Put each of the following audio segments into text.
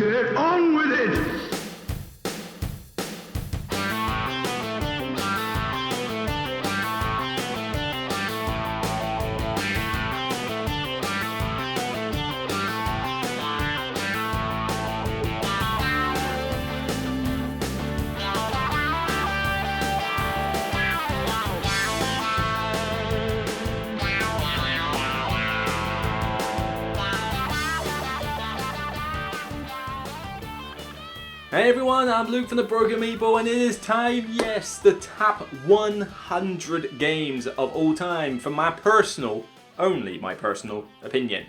Get on with it! Hey everyone, I'm Luke from the Broken Meeple, and it is time, yes, the top 100 games of all time from my personal, only my personal opinion.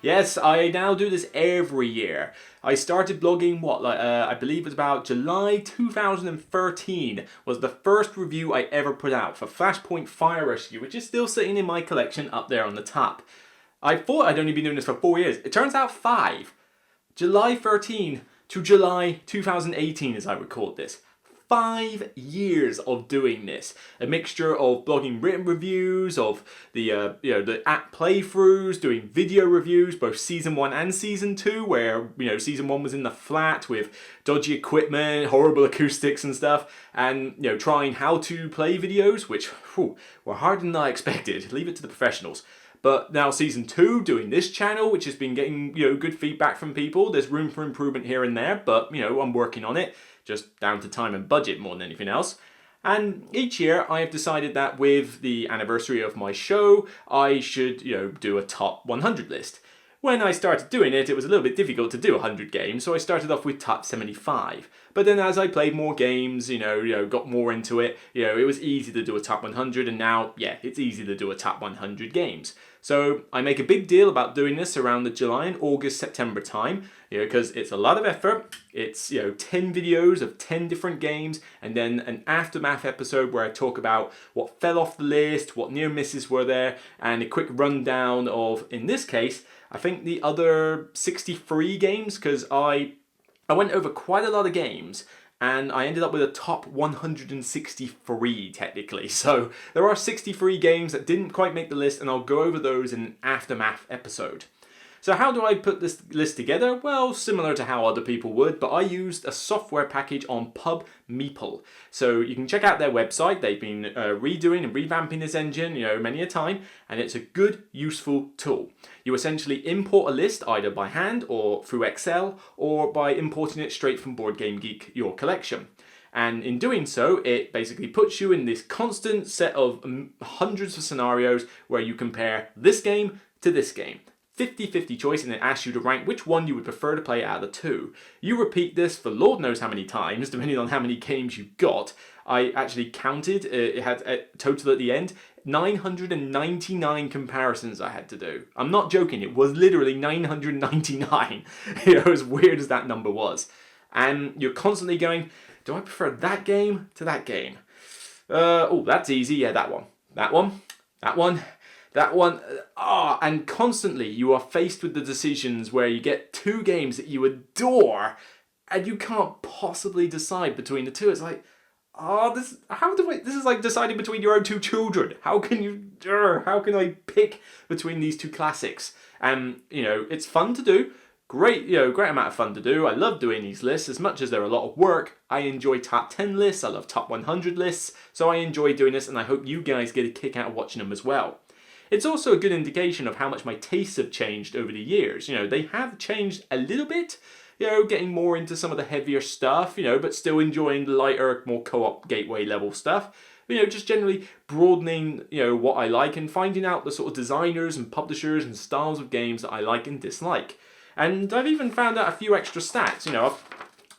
Yes, I now do this every year. I started blogging, I believe it was about July 2013 was the first review I ever put out for Flashpoint Fire Rescue, which is still sitting in my collection up there on the top. I thought I'd only been doing this for 4 years. It turns out 5. July 13 to July 2018 as I record this. 5 years of doing this. A mixture of blogging written reviews, of the app playthroughs, doing video reviews, both season 1 and season 2, where season 1 was in the flat with dodgy equipment, horrible acoustics and stuff, and trying how to play videos, which were harder than I expected. Leave it to the professionals. But now season 2, doing this channel, which has been getting good feedback from people. There's room for improvement here and there, but I'm working on it, just down to time and budget more than anything else. And each year I have decided that with the anniversary of my show, I should do a top 100 list. When I started doing it, it was a little bit difficult to do 100 games, so I started off with top 75. But then as I played more games, got more into it, it was easy to do a top 100, and now, it's easy to do a top 100 games. So I make a big deal about doing this around the July and August, September time, because it's a lot of effort. It's, 10 videos of 10 different games, and then an aftermath episode where I talk about what fell off the list, what near misses were there, and a quick rundown of, in this case, I think the other 63 games, because I went over quite a lot of games, and I ended up with a top 163 technically. So there are 63 games that didn't quite make the list, and I'll go over those in an aftermath episode. So how do I put this list together? Well, similar to how other people would, but I used a software package on Meeple. So you can check out their website. They've been redoing and revamping this engine, many a time, and it's a good, useful tool. You essentially import a list either by hand or through Excel, or by importing it straight from Board Game Geek, your collection. And in doing so, it basically puts you in this constant set of hundreds of scenarios where you compare this game to this game. 50-50 choice, and it asks you to rank which one you would prefer to play out of the two. You repeat this for Lord knows how many times, depending on how many games you got. I actually counted, it had a total at the end, 999 comparisons I had to do. I'm not joking, it was literally 999, as weird as that number was. And you're constantly going, do I prefer that game to that game? That's easy, yeah, that one. That one. And constantly you are faced with the decisions where you get two games that you adore and you can't possibly decide between the two. It's like, this is like deciding between your own two children. How can I pick between these two classics? And, it's fun to do. Great amount of fun to do. I love doing these lists. As much as they're a lot of work, I enjoy top 10 lists. I love top 100 lists. So I enjoy doing this, and I hope you guys get a kick out of watching them as well. It's also a good indication of how much my tastes have changed over the years. They have changed a little bit, getting more into some of the heavier stuff, but still enjoying the lighter, more co-op gateway level stuff. Just generally broadening, what I like and finding out the sort of designers and publishers and styles of games that I like and dislike. And I've even found out a few extra stats.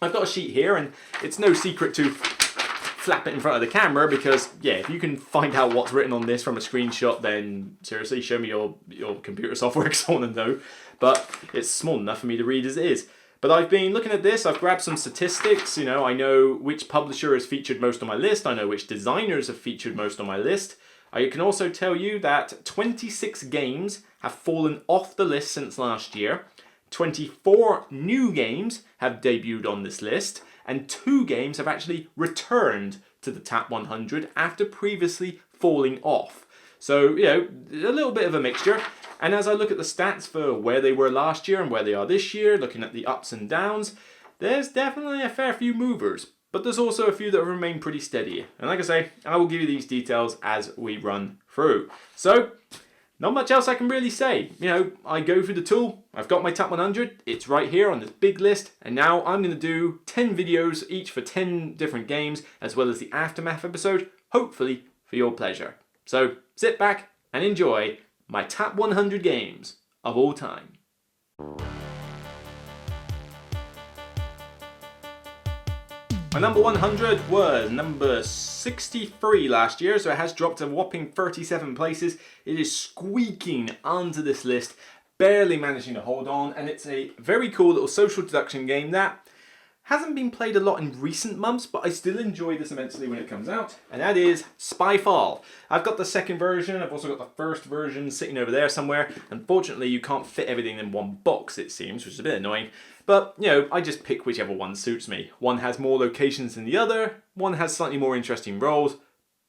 I've got a sheet here, and it's no secret to flap it in front of the camera because, if you can find out what's written on this from a screenshot, then seriously, show me your computer software because I want to know. But it's small enough for me to read as it is. But I've been looking at this, I've grabbed some statistics, I know which publisher has featured most on my list, I know which designers have featured most on my list. I can also tell you that 26 games have fallen off the list since last year. 24 new games have debuted on this list, and 2 games have actually returned to the top 100 after previously falling off. So, you know, a little bit of a mixture. And as I look at the stats for where they were last year and where they are this year, looking at the ups and downs, there's definitely a fair few movers. But there's also a few that have remained pretty steady. And like I say, I will give you these details as we run through. So, not much else I can really say. You know, I go through the tool, I've got my top 100, it's right here on this big list, and now I'm going to do 10 videos, each for 10 different games, as well as the aftermath episode, hopefully for your pleasure. So, sit back and enjoy my top 100 games of all time. My number 100 was number 63 last year, so it has dropped a whopping 37 places. It is squeaking onto this list, barely managing to hold on, and it's a very cool little social deduction game that hasn't been played a lot in recent months, but I still enjoy this immensely when it comes out, and that is Spyfall. I've got the second version, I've also got the first version sitting over there somewhere. Unfortunately, you can't fit everything in one box, it seems, which is a bit annoying. But, you know, I just pick whichever one suits me. One has more locations than the other, one has slightly more interesting roles.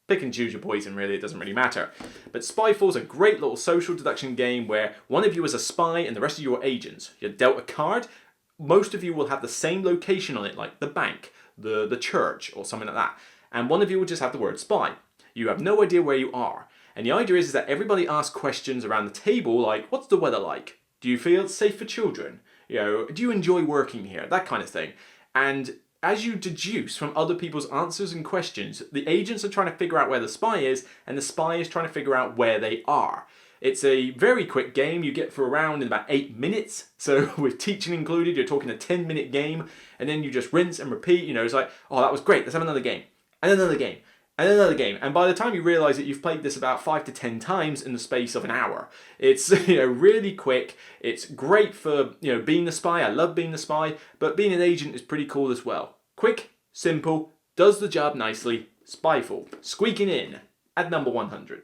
Pick and choose your poison, really, it doesn't really matter. But Spyfall's a great little social deduction game where one of you is a spy and the rest of you are agents. You're dealt a card. Most of you will have the same location on it, like the bank, the church, or something like that. And one of you will just have the word spy. You have no idea where you are. And the idea is that everybody asks questions around the table, like, what's the weather like? Do you feel it's safe for children? You know, do you enjoy working here? That kind of thing. And as you deduce from other people's answers and questions, the agents are trying to figure out where the spy is, and the spy is trying to figure out where they are. It's a very quick game. You get through a round in about 8 minutes. So with teaching included, you're talking a 10-minute game. And then you just rinse and repeat. You know, it's like, oh, that was great. Let's have another game. And another game. And another game. And by the time you realise that you've played this about 5 to 10 times in the space of an hour. It's, you know, really quick. It's great for, you know, being the spy. I love being the spy. But being an agent is pretty cool as well. Quick, simple, does the job nicely. Spyfall. Squeaking in at number 100.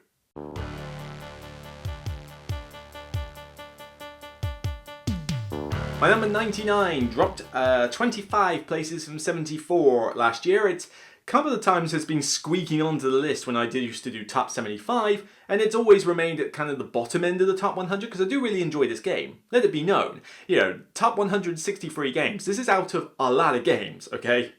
My number 99 dropped 25 places from 74 last year. It's a couple of times has been squeaking onto the list when I used to do top 75, and it's always remained at kind of the bottom end of the top 100 because I do really enjoy this game. Let it be known. You know, top 163 games. This is out of a lot of games, okay?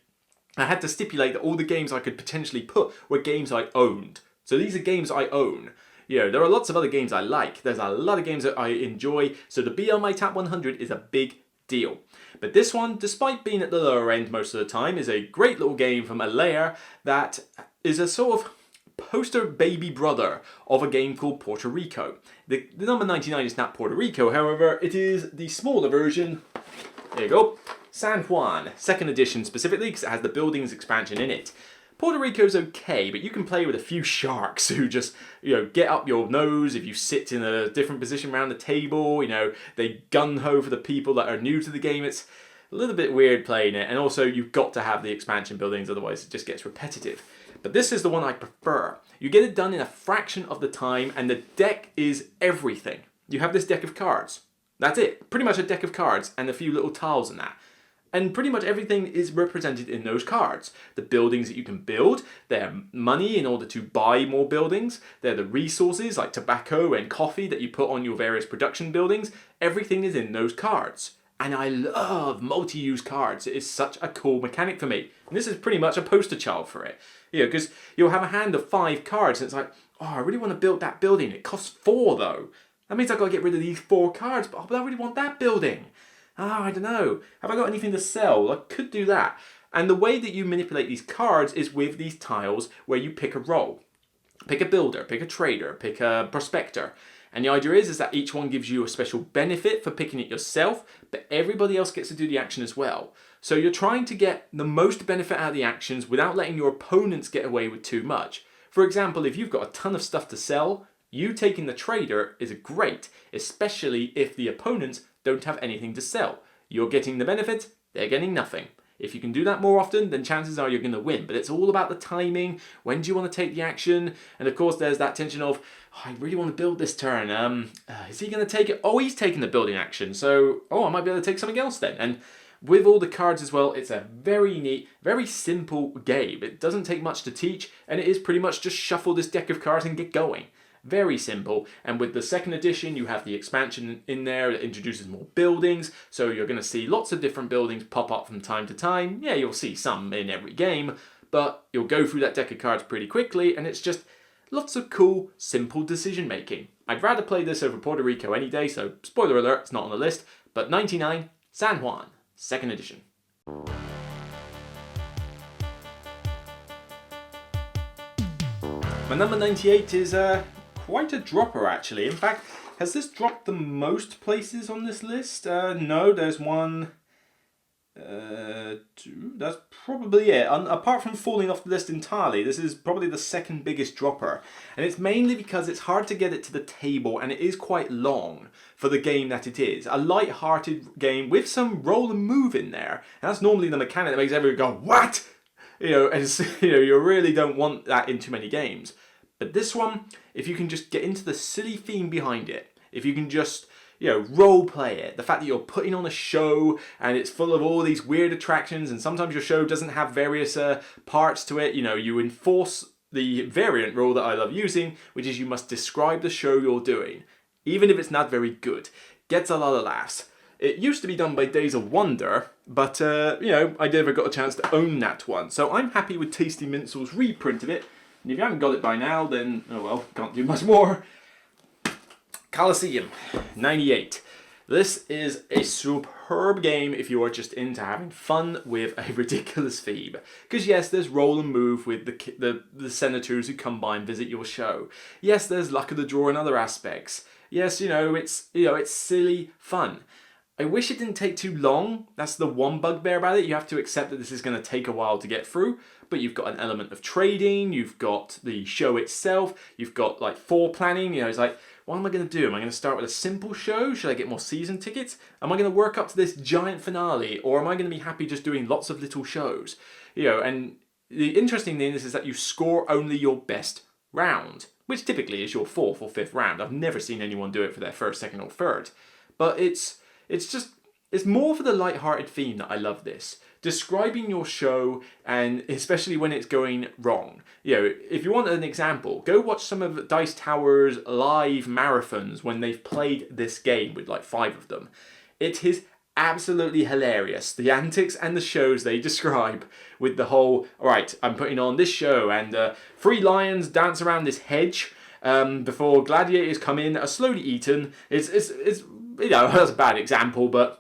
I had to stipulate that all the games I could potentially put were games I owned. So these are games I own. You know, there are lots of other games I like. There's a lot of games that I enjoy, so to be on my top 100 is a big deal. But this one, despite being at the lower end most of the time, is a great little game from a layer that is a sort of poster baby brother of a game called Puerto Rico. The number 99 is not Puerto Rico, however, it is the smaller version. There you go. San Juan, second edition specifically, because it has the buildings expansion in it. Puerto Rico's okay, but you can play with a few sharks who just, you know, get up your nose if you sit in a different position around the table. You know, they gun-ho for the people that are new to the game. It's a little bit weird playing it, and also you've got to have the expansion buildings, otherwise it just gets repetitive. But this is the one I prefer. You get it done in a fraction of the time, and the deck is everything. You have this deck of cards. That's it. Pretty much a deck of cards and a few little tiles and that. And pretty much everything is represented in those cards. The buildings that you can build, they're money in order to buy more buildings, they're the resources like tobacco and coffee that you put on your various production buildings. Everything is in those cards. And I love multi-use cards. It is such a cool mechanic for me. And this is pretty much a poster child for it. You know, because you'll have a hand of 5 cards and it's like, oh, I really want to build that building. It costs 4 though. That means I've got to get rid of these 4 cards, but I really want that building. Oh, I don't know. Have I got anything to sell? I could do that. And the way that you manipulate these cards is with these tiles where you pick a role. Pick a builder, pick a trader, pick a prospector. And the idea is that each one gives you a special benefit for picking it yourself, but everybody else gets to do the action as well. So you're trying to get the most benefit out of the actions without letting your opponents get away with too much. For example, if you've got a ton of stuff to sell, you taking the trader is great, especially if the opponents don't have anything to sell. You're getting the benefit, they're getting nothing. If you can do that more often, then chances are you're going to win. But it's all about the timing. When do you want to take the action? And of course, there's that tension of, oh, I really want to build this turn. Is he going to take it? Oh, he's taking the building action. So, I might be able to take something else then. And with all the cards as well, it's a very neat, very simple game. It doesn't take much to teach, and it is pretty much just shuffle this deck of cards and get going. Very simple. And with the second edition, you have the expansion in there that introduces more buildings. So you're going to see lots of different buildings pop up from time to time. Yeah, you'll see some in every game, but you'll go through that deck of cards pretty quickly, and it's just lots of cool, simple decision making. I'd rather play this over Puerto Rico any day, so spoiler alert, it's not on the list, but 99, San Juan, second edition. My number 98 is quite a dropper actually. In fact, has this dropped the most places on this list? No, there's one, two, that's probably it. Apart from falling off the list entirely, this is probably the second biggest dropper. And it's mainly because it's hard to get it to the table and it is quite long for the game that it is. A light-hearted game with some roll and move in there. And that's normally the mechanic that makes everyone go, what? And you really don't want that in too many games. But this one, if you can just get into the silly theme behind it, if you can just, role play it, the fact that you're putting on a show and it's full of all these weird attractions and sometimes your show doesn't have various parts to it, you enforce the variant rule that I love using, which is you must describe the show you're doing, even if it's not very good. Gets a lot of laughs. It used to be done by Days of Wonder, but, I never got a chance to own that one. So I'm happy with Tasty Minstrel's reprint of it. And if you haven't got it by now, then, oh well, can't do much more. Colosseum, 98. This is a superb game if you are just into having fun with a ridiculous theme. Because yes, there's roll and move with the senators who come by and visit your show. Yes, there's luck of the draw and other aspects. Yes, it's silly fun. I wish it didn't take too long. That's the one bugbear about it. You have to accept that this is going to take a while to get through, but you've got an element of trading, you've got the show itself, you've got like planning. It's like, what am I going to do? Am I going to start with a simple show? Should I get more season tickets? Am I going to work up to this giant finale, or am I going to be happy just doing lots of little shows? And the interesting thing is that you score only your best round, which typically is your fourth or fifth round. I've never seen anyone do it for their first, second, or third, but it's more for the light-hearted theme that I love this. Describing your show, and especially when it's going wrong. If you want an example, go watch some of Dice Tower's live marathons when they've played this game with like 5 of them. It is absolutely hilarious. The antics and the shows they describe with the whole, alright, I'm putting on this show and 3 lions dance around this hedge before gladiators come in, are slowly eaten. It's that's a bad example, but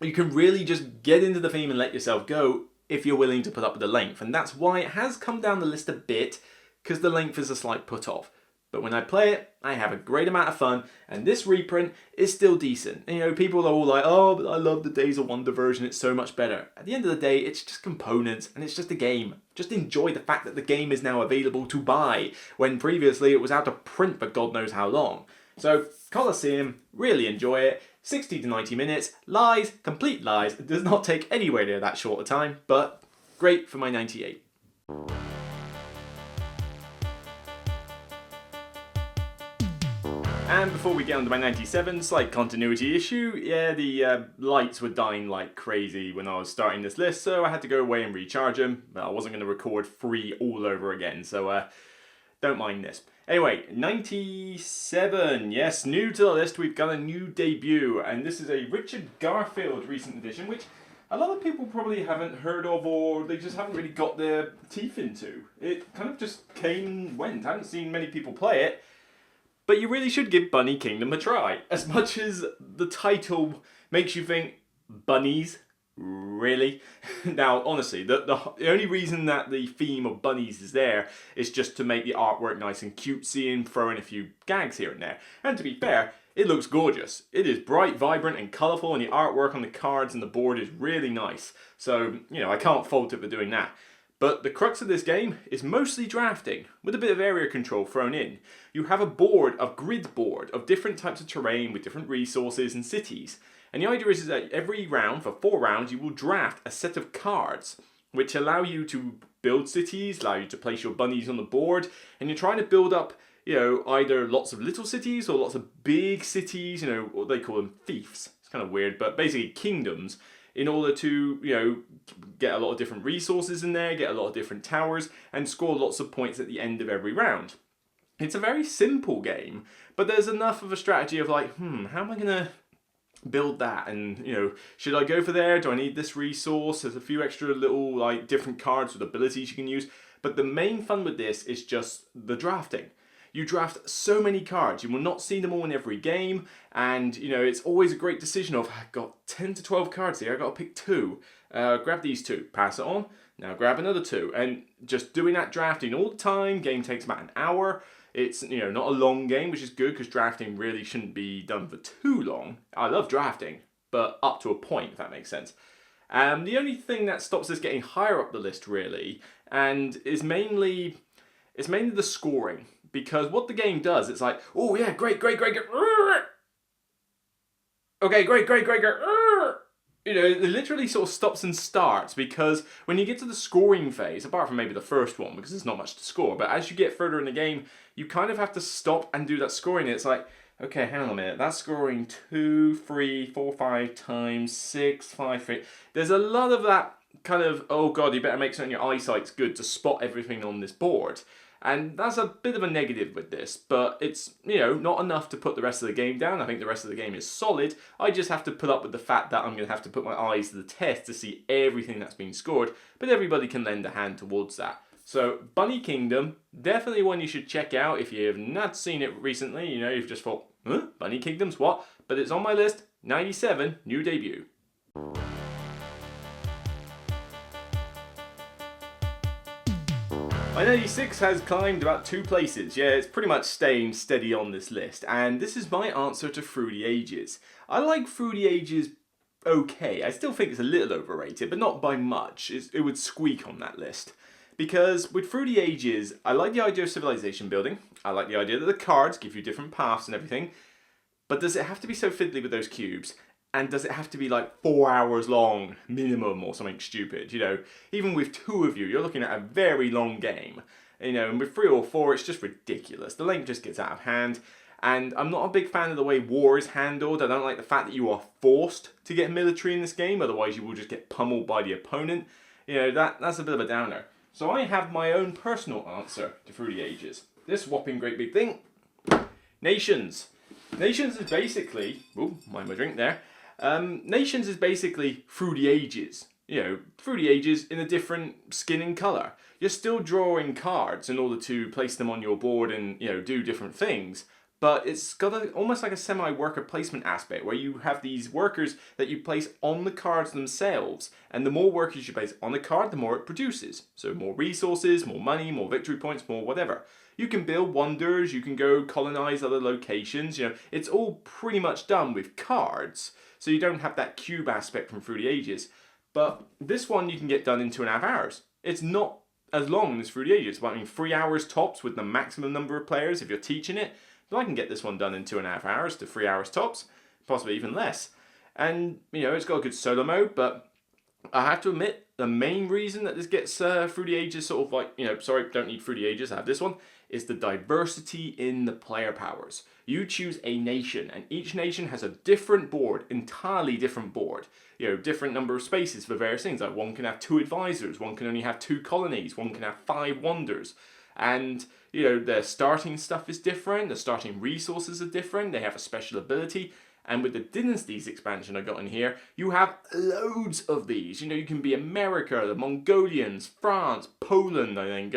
you can really just get into the theme and let yourself go if you're willing to put up with the length. And that's why it has come down the list a bit, because the length is a slight put off. But when I play it, I have a great amount of fun, and this reprint is still decent. People are all like, oh, but I love the Days of Wonder version, it's so much better. At the end of the day, it's just components, and it's just a game. Just enjoy the fact that the game is now available to buy, when previously it was out of print for God knows how long. So, Colosseum, really enjoy it. 60 to 90 minutes, lies, complete lies. It does not take anywhere near that short a time, but great for my 98. And before we get on to my 97, slight continuity issue. Yeah, the lights were dying like crazy when I was starting this list, so I had to go away and recharge them. But I wasn't going to record 3 all over again, so don't mind this. Anyway, 97. Yes, new to the list, we've got a new debut, and this is a Richard Garfield recent edition, which a lot of people probably haven't heard of, or they just haven't really got their teeth into. It kind of just came and went. I haven't seen many people play it, but you really should give Bunny Kingdom a try. As much as the title makes you think, bunnies? Really? Now, honestly, the only reason that the theme of bunnies is there is just to make the artwork nice and cutesy and throw in a few gags here and there. And to be fair, it looks gorgeous. It is bright, vibrant and colourful, and the artwork on the cards and the board is really nice. So, I can't fault it for doing that. But the crux of this game is mostly drafting, with a bit of area control thrown in. You have a grid board of different types of terrain with different resources and cities. And the idea is that every round, for 4 rounds, you will draft a set of cards which allow you to build cities, allow you to place your bunnies on the board, and you're trying to build up, either lots of little cities or lots of big cities, what they call them, fiefs. It's kind of weird, but basically kingdoms, in order to, get a lot of different resources in there, get a lot of different towers, and score lots of points at the end of every round. It's a very simple game, but there's enough of a strategy of like, how am I going to build that? And, should I go for there? Do I need this resource? There's a few extra little like different cards with abilities you can use. But the main fun with this is just the drafting. You draft so many cards, you will not see them all in every game, and it's always a great decision of, I've got 10 to 12 cards here, I've got to pick 2. Grab these 2, pass it on, now grab another 2, and just doing that drafting all the time. Game takes about an hour. It's not a long game, which is good because drafting really shouldn't be done for too long. I love drafting, but up to a point, if that makes sense. The only thing that stops us getting higher up the list really, and is mainly the scoring. Because what the game does, it's like, oh yeah, great. Okay, great. It literally sort of stops and starts, because when you get to the scoring phase, apart from maybe the first one, because there's not much to score, but as you get further in the game, you kind of have to stop and do that scoring. It's like, okay, hang on a minute, that's scoring 2, 3, 4, 5 times 6, 5, 3. There's a lot of that kind of, oh god, you better make certain your eyesight's good to spot everything on this board. And that's a bit of a negative with this, but it's, not enough to put the rest of the game down. I think the rest of the game is solid. I just have to put up with the fact that I'm going to have to put my eyes to the test to see everything that's been scored, but everybody can lend a hand towards that. So, Bunny Kingdom, definitely one you should check out if you have not seen it recently. You've just thought, huh? Bunny Kingdoms, what? But it's on my list, 97, new debut. My 96 has climbed about 2 places. Yeah, it's pretty much staying steady on this list. And this is my answer to Through the Ages. I like Through the Ages okay. I still think it's a little overrated, but not by much. It would squeak on that list. Because with Through the Ages, I like the idea of civilization building. I like the idea that the cards give you different paths and everything. But does it have to be so fiddly with those cubes? And does it have to be like 4 hours long minimum or something stupid? Even with 2 of you, you're looking at a very long game. And with 3 or 4, it's just ridiculous. The length just gets out of hand. And I'm not a big fan of the way war is handled. I don't like the fact that you are forced to get military in this game. Otherwise, you will just get pummeled by the opponent. That's a bit of a downer. So I have my own personal answer to Through the Ages. This whopping great big thing. Nations. Nations is basically... Ooh, mind my drink there. Nations is basically Through the Ages. Through the Ages in a different skin and colour. You're still drawing cards in order to place them on your board and, do different things. But it's got almost like a semi-worker placement aspect where you have these workers that you place on the cards themselves. And the more workers you place on the card, the more it produces. So more resources, more money, more victory points, more whatever. You can build wonders, you can go colonize other locations. It's all pretty much done with cards. So you don't have that cube aspect from Through the Ages. But this one you can get done in 2.5 hours. It's not as long as Through the Ages. But 3 hours tops with the maximum number of players if you're teaching it. But I can get this one done in 2.5 hours to 3 hours tops. Possibly even less. And, it's got a good solo mode, but I have to admit, the main reason that this gets Through the Ages sort of like, sorry, don't need Through the Ages, I have this one, is the diversity in the player powers. You choose a nation, and each nation has a different board, entirely different board. Different number of spaces for various things. Like one can have 2 advisors, one can only have 2 colonies, one can have 5 wonders. And, their starting stuff is different, the starting resources are different, they have a special ability. And with the Dynasties expansion I got in here, you have loads of these. You can be America, the Mongolians, France, Poland, I think,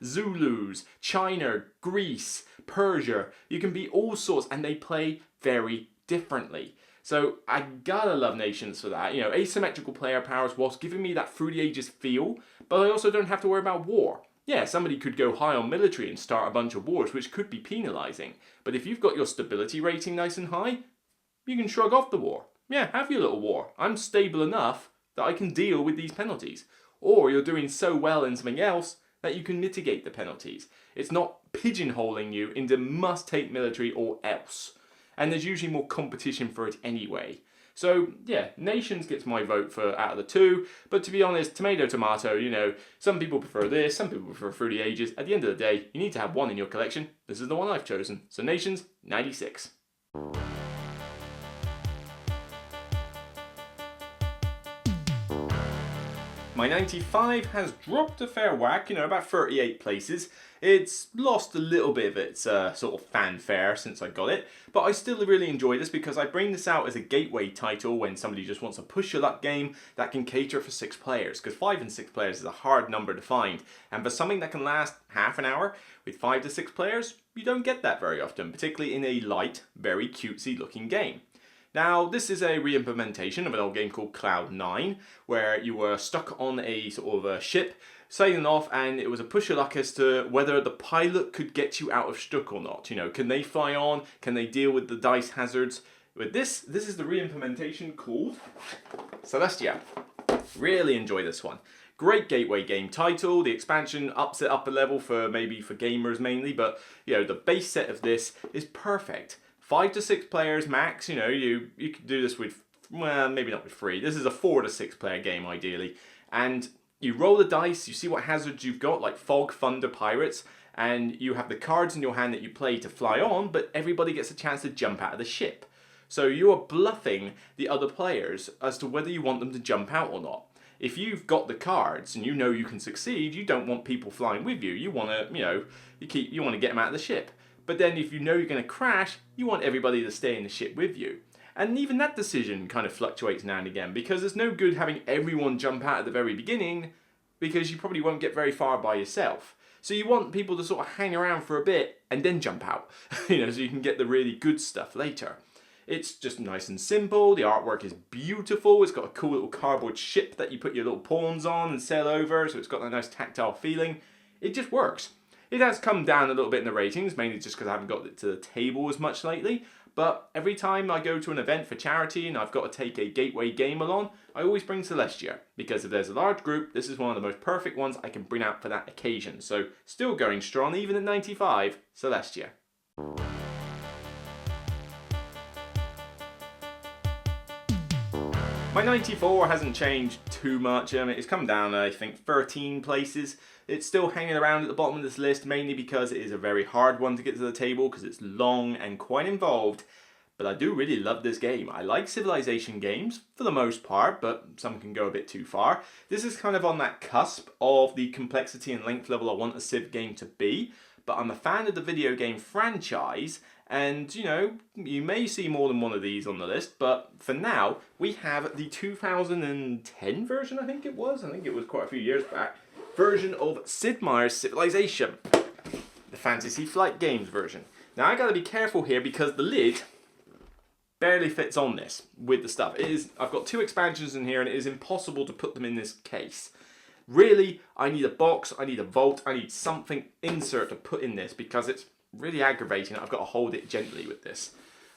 Zulus, China, Greece, Persia. You can be all sorts, and they play very differently. So I gotta love Nations for that. Asymmetrical player powers whilst giving me that Through the Ages feel, but I also don't have to worry about war. Yeah, somebody could go high on military and start a bunch of wars, which could be penalising. But if you've got your stability rating nice and high, you can shrug off the war. Yeah, have your little war. I'm stable enough that I can deal with these penalties. Or you're doing so well in something else that you can mitigate the penalties. It's not pigeonholing you into must take military or else. And there's usually more competition for it anyway. So yeah, Nations gets my vote for out of the 2. But to be honest, tomato, tomato, some people prefer this, some people prefer Through the Ages. At the end of the day, you need to have one in your collection. This is the one I've chosen. So Nations, 96. My 95 has dropped a fair whack, about 38 places. It's lost a little bit of its sort of fanfare since I got it, but I still really enjoy this because I bring this out as a gateway title when somebody just wants a push your luck game that can cater for 6 players, because 5 and 6 players is a hard number to find, and for something that can last half an hour with 5 to 6 players, you don't get that very often, particularly in a light, very cutesy looking game. Now, this is a re-implementation of an old game called Cloud 9, where you were stuck on a sort of a ship, sailing off, and it was a push your luck as to whether the pilot could get you out of stuck or not. Can they fly on? Can they deal with the dice hazards? With this is the re-implementation called Celestia. Really enjoy this one. Great gateway game title. The expansion ups it up a level for gamers mainly, but the base set of this is perfect. 5 to 6 players max, you could do this with, well, maybe not with 3. This is a 4 to 6 player game ideally. And you roll the dice, you see what hazards you've got, like fog, thunder, pirates, and you have the cards in your hand that you play to fly on, but everybody gets a chance to jump out of the ship. So you are bluffing the other players as to whether you want them to jump out or not. If you've got the cards and you know you can succeed, you don't want people flying with you. You want to, you want to get them out of the ship. But then if you know you're going to crash, you want everybody to stay in the ship with you. And even that decision kind of fluctuates now and again, because it's no good having everyone jump out at the very beginning, because you probably won't get very far by yourself. So you want people to sort of hang around for a bit and then jump out, so you can get the really good stuff later. It's just nice and simple. The artwork is beautiful. It's got a cool little cardboard ship that you put your little pawns on and sail over, so it's got a nice tactile feeling. It just works. It has come down a little bit in the ratings, mainly just because I haven't got it to the table as much lately. But every time I go to an event for charity and I've got to take a gateway game along, I always bring Celestia. Because if there's a large group, this is one of the most perfect ones I can bring out for that occasion. So still going strong, even at 95, Celestia. My 94 hasn't changed too much. It's come down, I think, 13 places. It's still hanging around at the bottom of this list, mainly because it is a very hard one to get to the table, because it's long and quite involved. But I do really love this game. I like Civilization games, for the most part, but some can go a bit too far. This is kind of on that cusp of the complexity and length level I want a Civ game to be. But I'm a fan of the video game franchise, and you may see more than one of these on the list, but for now we have the 2010 version, I think it was quite a few years back, version of Sid Meier's Civilization, the Fantasy Flight Games version. Now I gotta be careful here because the lid barely fits on this with the stuff. I've got 2 expansions in here and it is impossible to put them in this case. Really, I need a box, I need a vault, I need something insert to put in this because it's really aggravating. I've got to hold it gently with this.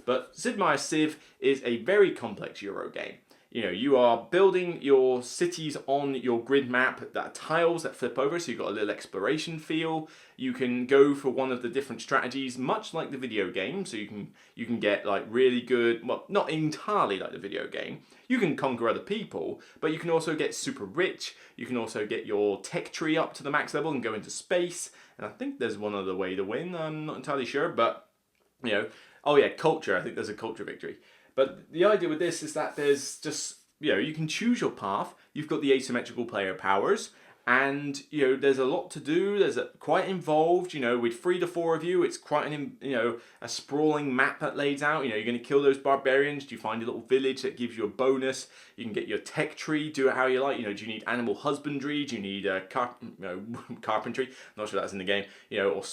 But Sid Meier's Civ is a very complex Euro game. You are building your cities on your grid map that are tiles that flip over, so you've got a little exploration feel. You can go for one of the different strategies, much like the video game, so you can get like really good, well, not entirely like the video game. You can conquer other people, but you can also get super rich. You can also get your tech tree up to the max level and go into space. And I think there's one other way to win. I'm not entirely sure, but oh yeah, culture. I think there's a culture victory. But the idea with this is that there's just, you can choose your path. You've got the asymmetrical player powers, and there's a lot to do. There's quite involved. With 3 to 4 of you, it's quite a sprawling map that lays out. You're going to kill those barbarians. Do you find a little village that gives you a bonus? You can get your tech tree. Do it how you like. Do you need animal husbandry? Do you need carpentry? I'm not sure that's in the game. Or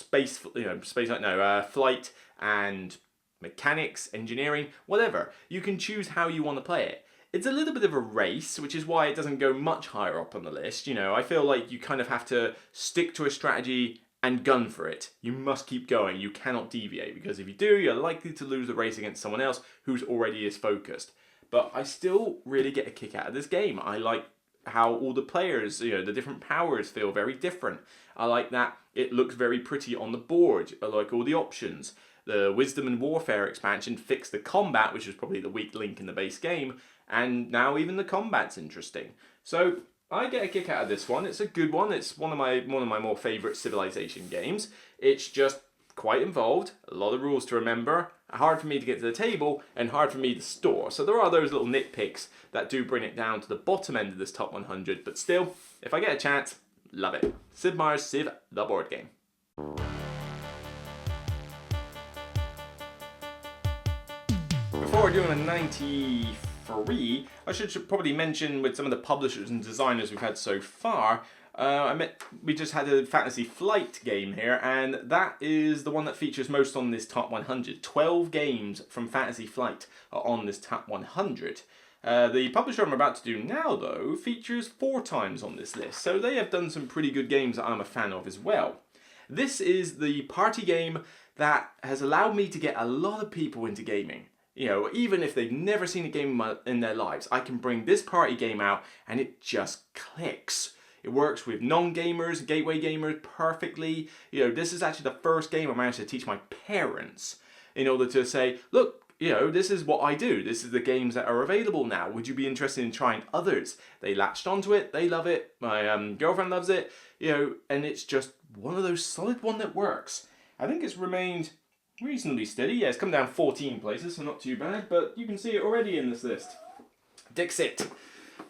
flight and mechanics, engineering, whatever. You can choose how you want to play it. It's a little bit of a race, which is why it doesn't go much higher up on the list. I feel like you kind of have to stick to a strategy and gun for it. You must keep going. You cannot deviate, because if you do, you're likely to lose the race against someone else who's already as focused. But I still really get a kick out of this game. I like how all the players, the different powers feel very different. I like that it looks very pretty on the board. I like all the options. The Wisdom and Warfare expansion fixed the combat, which was probably the weak link in the base game, and now even the combat's interesting. So I get a kick out of this one. It's a good one. It's one of my more favourite Civilization games. It's just quite involved, a lot of rules to remember, hard for me to get to the table, and hard for me to store. So there are those little nitpicks that do bring it down to the bottom end of this top 100, but still, if I get a chance, love it. Sid Meier's Civ, the board game. Before we're doing a 93, I should probably mention with some of the publishers and designers we've had so far, we just had a Fantasy Flight game here, and that is the one that features most on this top 100. 12 games from Fantasy Flight are on this top 100. The publisher I'm about to do now, though, features 4 times on this list, so they have done some pretty good games that I'm a fan of as well. This is the party game that has allowed me to get a lot of people into gaming. You know, even if they've never seen a game in their lives, I can bring this party game out and it just clicks. It works with non-gamers, gateway gamers perfectly. You know, this is actually the first game I managed to teach my parents in order to say, look, you know, this is what I do. This is the games that are available now. Would you be interested in trying others? They latched onto it. They love it. My girlfriend loves it. You know, and it's just one of those solid one that works. I think it's remained reasonably steady. Yeah, it's come down 14 places, so not too bad. But you can see it already in this list. Dixit,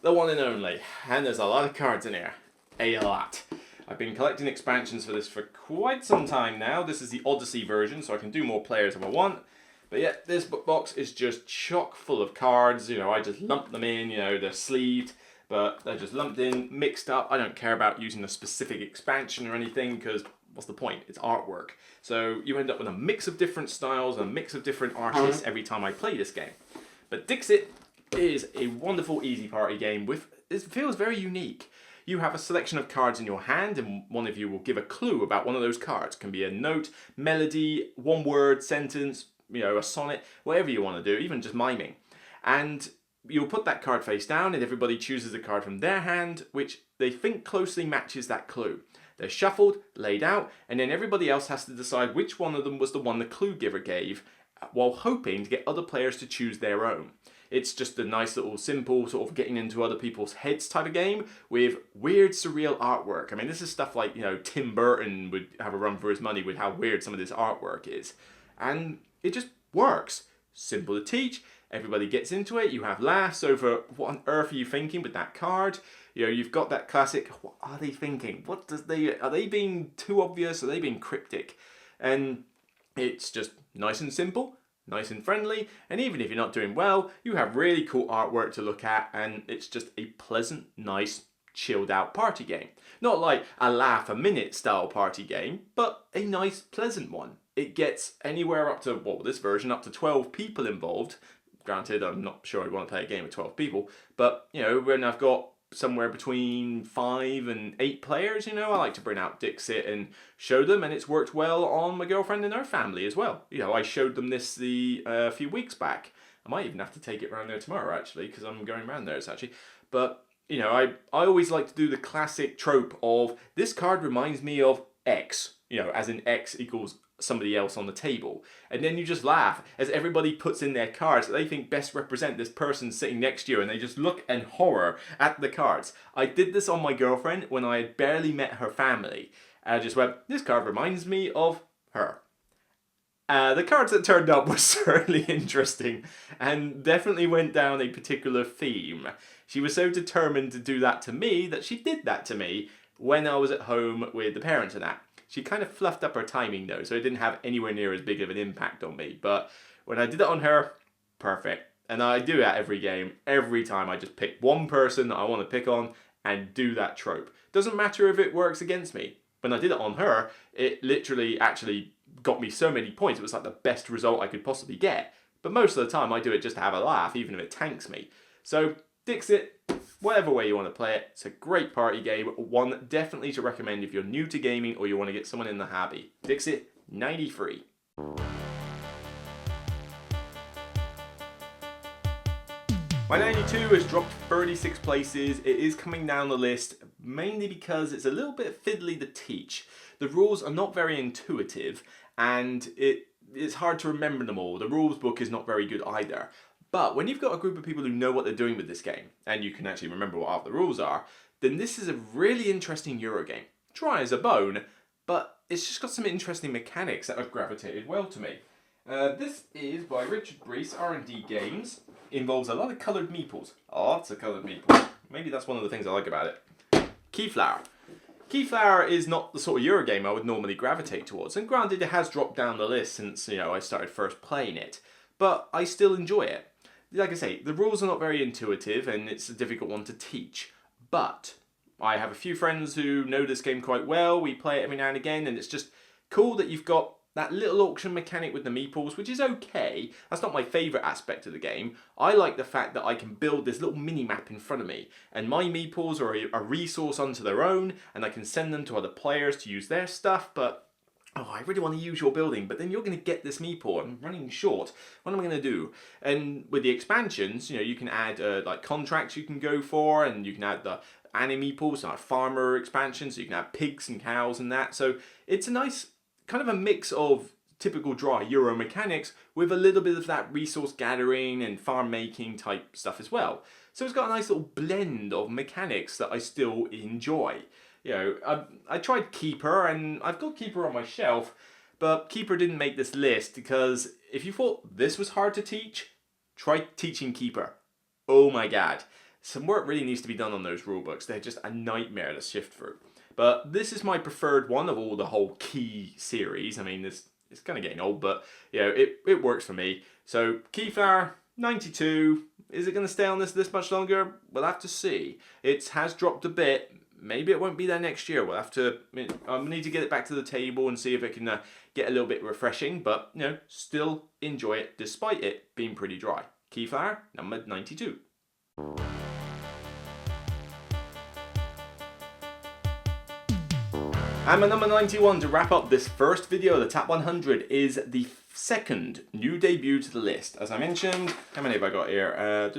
the one and only. And there's a lot of cards in here. A lot. I've been collecting expansions for this for quite some time now. This is the Odyssey version, so I can do more players if I want. But yeah, this book box is just chock full of cards. You know, I just lump them in, you know, they're sleeved, but they're just lumped in, mixed up. I don't care about using a specific expansion or anything, because what's the point? It's artwork. So you end up with a mix of different styles, a mix of different artists every time I play this game. But Dixit is a wonderful, easy party game. It feels very unique. You have a selection of cards in your hand, and one of you will give a clue about one of those cards. It can be a note, melody, one word, sentence, you know, a sonnet, whatever you want to do, even just miming. And you'll put that card face down, and everybody chooses a card from their hand, which they think closely matches that clue. They're shuffled, laid out, and then everybody else has to decide which one of them was the one the clue giver gave, while hoping to get other players to choose their own. It's just a nice little simple sort of getting into other people's heads type of game with weird surreal artwork. I mean, this is stuff like, you know, Tim Burton would have a run for his money with how weird some of this artwork is. And it just works. Simple to teach. Everybody gets into it. You have laughs over what on earth are you thinking with that card. You know, you've got that classic, what are they thinking? Are they being too obvious? Are they being cryptic? And it's just nice and simple. Nice and friendly, and even if you're not doing well, you have really cool artwork to look at, and it's just a pleasant, nice, chilled out party game. Not like a laugh a minute style party game, but a nice, pleasant one. It gets anywhere up to, well, this version, up to 12 people involved. Granted, I'm not sure I'd want to play a game with 12 people, but, you know, when I've got somewhere between 5 and 8 players, you know, I like to bring out Dixit and show them, and it's worked well on my girlfriend and her family as well. You know, I showed them this a few weeks back. I might even have to take it around there tomorrow, actually, because I'm going around there, actually. But, you know, I always like to do the classic trope of, this card reminds me of X, you know, as in X equals somebody else on the table, and then you just laugh as everybody puts in their cards that they think best represent this person sitting next to you, and they just look in horror at the cards. I did this on my girlfriend when I had barely met her family. I just went, this card reminds me of her. The cards that turned up were certainly interesting and definitely went down a particular theme. She was so determined to do that to me that she did that to me when I was at home with the parents and that. She kind of fluffed up her timing though, so it didn't have anywhere near as big of an impact on me. But when I did it on her, perfect. And I do that every game. Every time I just pick one person that I want to pick on and do that trope. Doesn't matter if it works against me. When I did it on her, it literally actually got me so many points. It was like the best result I could possibly get. But most of the time I do it just to have a laugh, even if it tanks me. So Dixit, whatever way you want to play it, it's a great party game. One definitely to recommend if you're new to gaming or you want to get someone in the hobby. Dixit, 93. My 92 has dropped 36 places. It is coming down the list mainly because it's a little bit fiddly to teach. The rules are not very intuitive and it's hard to remember them all. The rules book is not very good either. But when you've got a group of people who know what they're doing with this game, and you can actually remember what half the rules are, then this is a really interesting Euro game. Dry as a bone, but it's just got some interesting mechanics that have gravitated well to me. This is by Richard Brees, R&D Games. Involves a lot of coloured meeples. Lots of coloured meeples. Maybe that's one of the things I like about it. Keyflower. Keyflower is not the sort of Eurogame I would normally gravitate towards, and granted it has dropped down the list since I started first playing it, but I still enjoy it. Like I say, the rules are not very intuitive and it's a difficult one to teach, but I have a few friends who know this game quite well. We play it every now and again, and it's just cool that you've got that little auction mechanic with the meeples, which is okay. That's not my favourite aspect of the game. I like the fact that I can build this little mini-map in front of me, and my meeples are a resource unto their own, and I can send them to other players to use their stuff, but I really want to use your building, but then you're going to get this meeple. I'm running short. What am I going to do? And with the expansions, you can add like contracts you can go for, and you can add the meeples, so like farmer expansions, so you can have pigs and cows and that. So it's a nice kind of a mix of typical dry Euro mechanics with a little bit of that resource gathering and farm making type stuff as well. So it's got a nice little blend of mechanics that I still enjoy. I tried Keeper, and I've got Keeper on my shelf, but Keeper didn't make this list because if you thought this was hard to teach, try teaching Keeper. Oh my god. Some work really needs to be done on those rulebooks. They're just a nightmare to sift through. But this is my preferred one of all the whole Key series. I mean, it's kind of getting old, but it works for me. So Keyflower, 92. Is it going to stay on this much longer? We'll have to see. It has dropped a bit. Maybe it won't be there next year. We'll have to. I need to get it back to the table and see if it can get a little bit refreshing. But still enjoy it despite it being pretty dry. Keyflower, number 92. And my number 91 to wrap up this first video of the Top 100 is the second new debut to the list. As I mentioned, how many have I got here?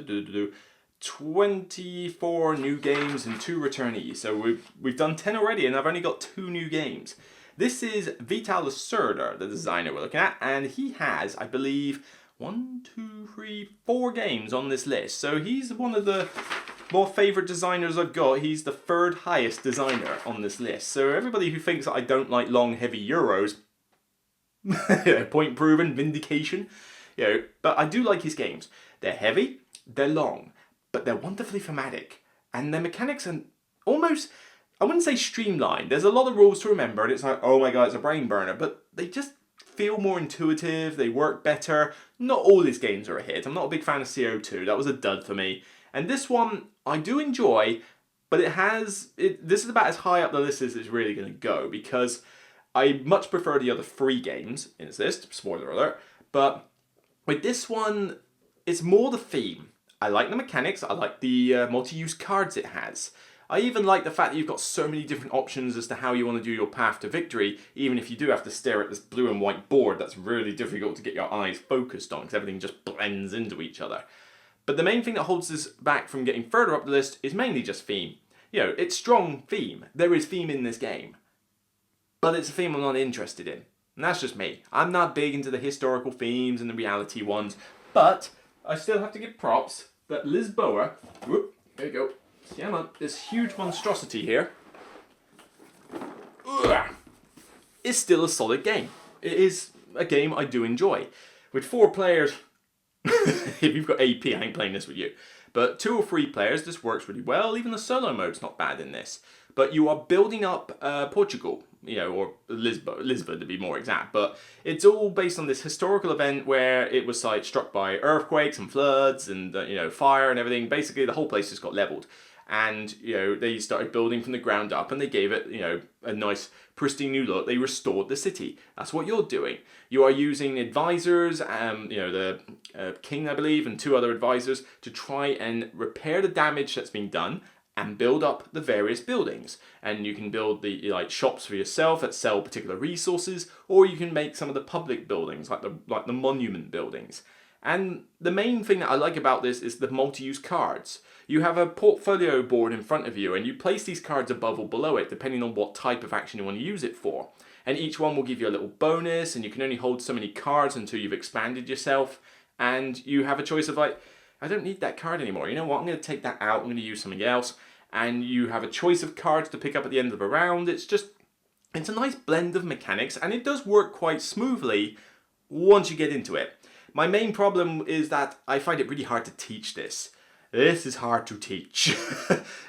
24 new games and 2 returnees. So we've done 10 already, and I've only got 2 new games. This is Vital Lacerda, the designer we're looking at, and he has, I believe, 4 games on this list. So he's one of the more favourite designers I've got. He's the 3rd highest designer on this list. So everybody who thinks that I don't like long, heavy Euros, point proven, vindication. But I do like his games. They're heavy, they're long, but they're wonderfully thematic, and their mechanics are almost, I wouldn't say streamlined. There's a lot of rules to remember, and it's like, oh my god, it's a brain burner, but they just feel more intuitive, they work better. Not all his games are a hit. I'm not a big fan of CO2, that was a dud for me. And this one, I do enjoy, but this is about as high up the list as it's really going to go, because I much prefer the other 3 games in this list, spoiler alert, but with this one, it's more the theme. I like the mechanics, I like the multi-use cards it has. I even like the fact that you've got so many different options as to how you want to do your path to victory, even if you do have to stare at this blue and white board that's really difficult to get your eyes focused on because everything just blends into each other. But the main thing that holds this back from getting further up the list is mainly just theme. It's strong theme. There is theme in this game. But it's a theme I'm not interested in. And that's just me. I'm not big into the historical themes and the reality ones, but I still have to give props that Lisboa, there you go, yeah man, this huge monstrosity here, is still a solid game. It is a game I do enjoy. With 4 players, if you've got AP, I ain't playing this with you. But 2 or 3 players, this works really well. Even the solo mode's not bad in this. But you are building up Portugal, or Lisbon to be more exact. But it's all based on this historical event where it was struck by earthquakes and floods and fire and everything. Basically, the whole place just got leveled. And they started building from the ground up, and they gave it a nice pristine new look. They restored the city. That's what you're doing. You are using advisors, the king I believe, and 2 other advisors to try and repair the damage that's been done and build up the various buildings. And you can build the shops for yourself that sell particular resources, or you can make some of the public buildings like the monument buildings. And the main thing that I like about this is the multi-use cards. You have a portfolio board in front of you, and you place these cards above or below it depending on what type of action you want to use it for. And each one will give you a little bonus, and you can only hold so many cards until you've expanded yourself. And you have a choice of I don't need that card anymore. You know what? I'm going to take that out. I'm going to use something else. And you have a choice of cards to pick up at the end of a round. It's It's a nice blend of mechanics, and it does work quite smoothly once you get into it. My main problem is that I find it really hard to teach this. This is hard to teach,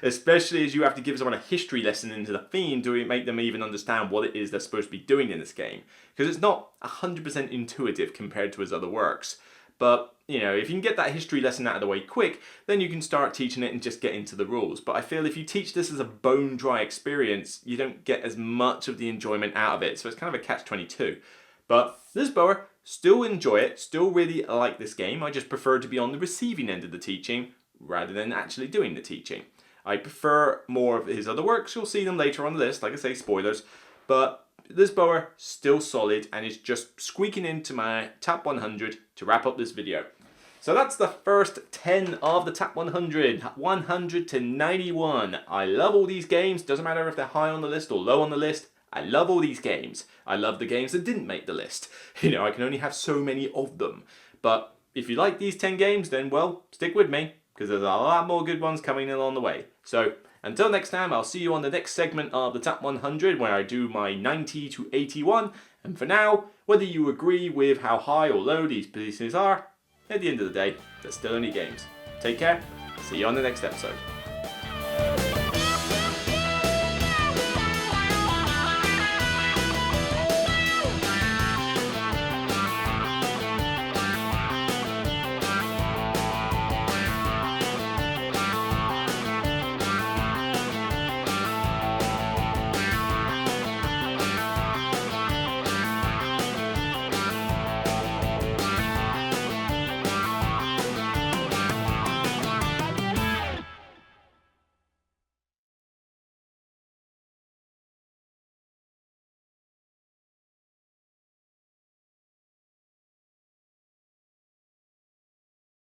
especially as you have to give someone a history lesson into the theme to make them even understand what it is they're supposed to be doing in this game. Because it's not 100% intuitive compared to his other works. But, you know, if you can get that history lesson out of the way quick, then you can start teaching it and just get into the rules. But I feel if you teach this as a bone dry experience, you don't get as much of the enjoyment out of it. So it's kind of a catch-22. But this Boer, still enjoy it, still really like this game. I just prefer to be on the receiving end of the teaching rather than actually doing the teaching. I prefer more of his other works. You'll see them later on the list, like I say, spoilers. But this Boer, still solid, and is just squeaking into my top 100 to wrap up this video. So that's the first 10 of the top 100, 100 to 91. I love all these games, doesn't matter if they're high on the list or low on the list. I love all these games. I love the games that didn't make the list. You know, I can only have so many of them. But if you like these 10 games, then, well, stick with me, because there's a lot more good ones coming along the way. So, until next time, I'll see you on the next segment of the Top 100, where I do my 90 to 81. And for now, whether you agree with how high or low these pieces are, at the end of the day, they're still only games. Take care, see you on the next episode.